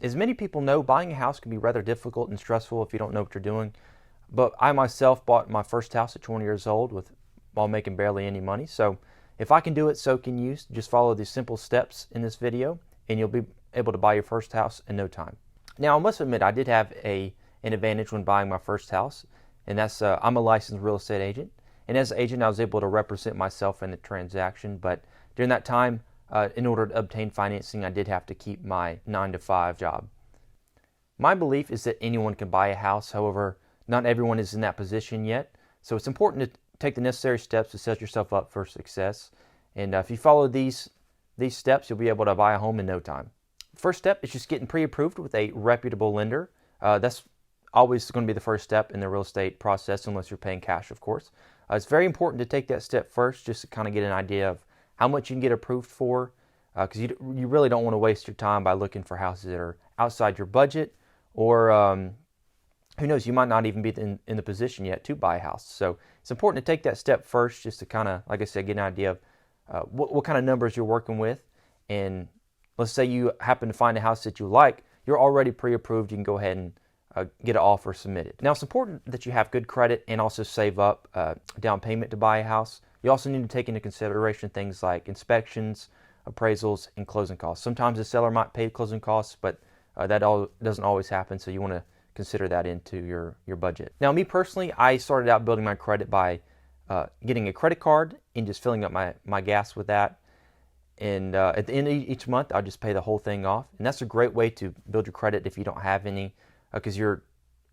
As many people know, buying a house can be rather difficult and stressful if you don't know what you're doing. But I myself bought my first house at 20 years old while making barely any money. So if I can do it, so can you. Just follow these simple steps in this video and you'll be able to buy your first house in no time. Now, I must admit, I did have an advantage when buying my first house, and that's I'm a licensed real estate agent. And as an agent, I was able to represent myself in the transaction. But during that time, in order to obtain financing, I did have to keep my 9-to-5 job. My belief is that anyone can buy a house. However, not everyone is in that position yet. So it's important to take the necessary steps to set yourself up for success. And if you follow these steps, you'll be able to buy a home in no time. First step is just getting pre-approved with a reputable lender. That's always going to be the first step in the real estate process, unless you're paying cash, of course. It's very important to take that step first, just to kind of get an idea of how much you can get approved for, because you really don't want to waste your time by looking for houses that are outside your budget, or who knows, you might not even be in the position yet to buy a house. So it's important to take that step first, just to kind of, like I said, get an idea of what kind of numbers you're working with. And let's say you happen to find a house that you like, you're already pre-approved, you can go ahead and get an offer submitted. Now, it's important that you have good credit and also save up down payment to buy a house. You also need to take into consideration things like inspections, appraisals, and closing costs. Sometimes the seller might pay closing costs, but that doesn't always happen, so you want to consider that into your budget. Now, me personally, I started out building my credit by getting a credit card and just filling up my gas with that. And at the end of each month, I'll just pay the whole thing off. And that's a great way to build your credit if you don't have any, because you're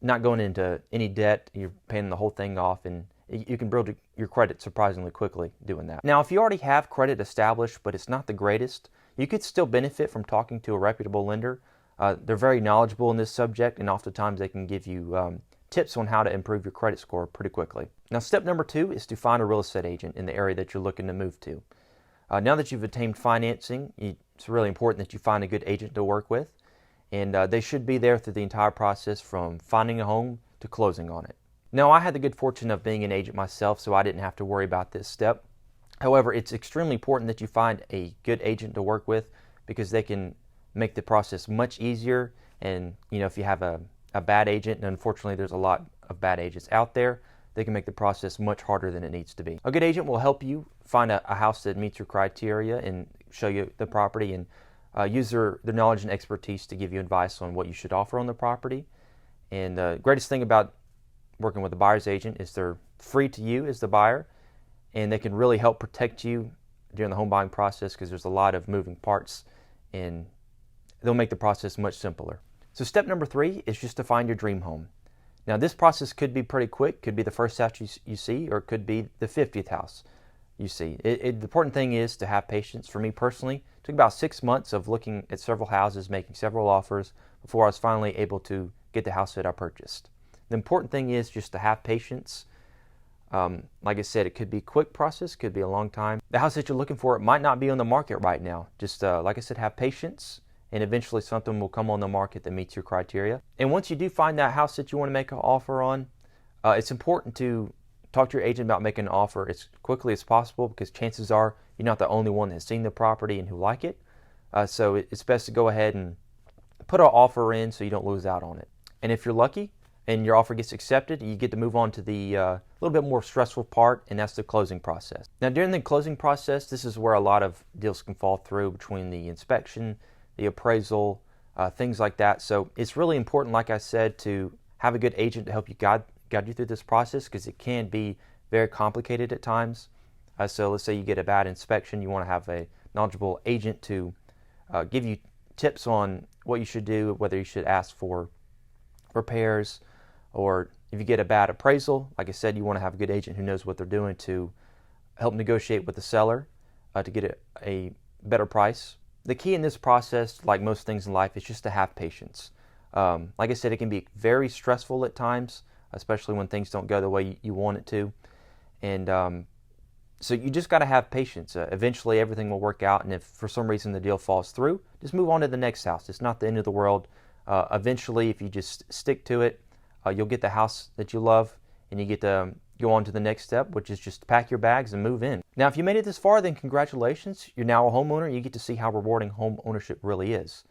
not going into any debt. You're paying the whole thing off, and you can build your credit surprisingly quickly doing that. Now, if you already have credit established, but it's not the greatest, you could still benefit from talking to a reputable lender. They're very knowledgeable in this subject, and oftentimes they can give you tips on how to improve your credit score pretty quickly. Now, step number 2 is to find a real estate agent in the area that you're looking to move to. Now that you've obtained financing, it's really important that you find a good agent to work with. And they should be there through the entire process, from finding a home to closing on it. Now, I had the good fortune of being an agent myself, so I didn't have to worry about this step. However, it's extremely important that you find a good agent to work with, because they can make the process much easier. And if you have a bad agent, and unfortunately there's a lot of bad agents out there, they can make the process much harder than it needs to be. A good agent will help you find a house that meets your criteria and show you the property, and use their knowledge and expertise to give you advice on what you should offer on the property. And the greatest thing about working with a buyer's agent is they're free to you as the buyer, and they can really help protect you during the home buying process, because there's a lot of moving parts, and they'll make the process much simpler. So step number 3 is just to find your dream home. Now, this process could be pretty quick, could be the first house you see, or it could be the 50th house you see. The important thing is to have patience. For me personally, it took about 6 months of looking at several houses, making several offers, before I was finally able to get the house that I purchased. The important thing is just to have patience. Like I said, it could be a quick process, could be a long time. The house that you're looking for, it might not be on the market right now. Just like I said, have patience, and eventually something will come on the market that meets your criteria. And once you do find that house that you want to make an offer on, it's important to talk to your agent about making an offer as quickly as possible, because chances are you're not the only one that's seen the property and who like it. So it's best to go ahead and put an offer in so you don't lose out on it. And if you're lucky and your offer gets accepted, you get to move on to the little bit more stressful part, and that's the closing process. Now, during the closing process, this is where a lot of deals can fall through, between the inspection, the appraisal, things like that. So it's really important, like I said, to have a good agent to help you guide you through this process, because it can be very complicated at times. So let's say you get a bad inspection, you want to have a knowledgeable agent to give you tips on what you should do, whether you should ask for repairs, or if you get a bad appraisal, like I said, you want to have a good agent who knows what they're doing to help negotiate with the seller to get a better price. The key in this process, like most things in life, is just to have patience. Like I said, it can be very stressful at times, especially when things don't go the way you want it to. And so you just got to have patience. Eventually everything will work out, and if for some reason the deal falls through, just move on to the next house. It's not the end of the world. Eventually, if you just stick to it, you'll get the house that you love, and you get to go on to the next step, which is just pack your bags and move in. Now, if you made it this far, then congratulations. You're now a homeowner, and you get to see how rewarding home ownership really is.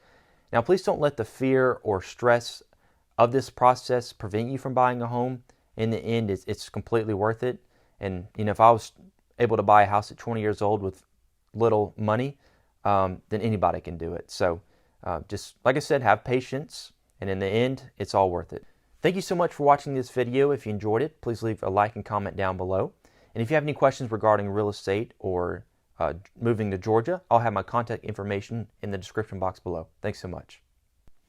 Now, please don't let the fear or stress of this process prevent you from buying a home. In the end, it's completely worth it. And if I was able to buy a house at 20 years old with little money, then anybody can do it. So just like I said, have patience, and in the end, it's all worth it. Thank you so much for watching this video. If you enjoyed it, please leave a like and comment down below. And if you have any questions regarding real estate or moving to Georgia, I'll have my contact information in the description box below. Thanks so much.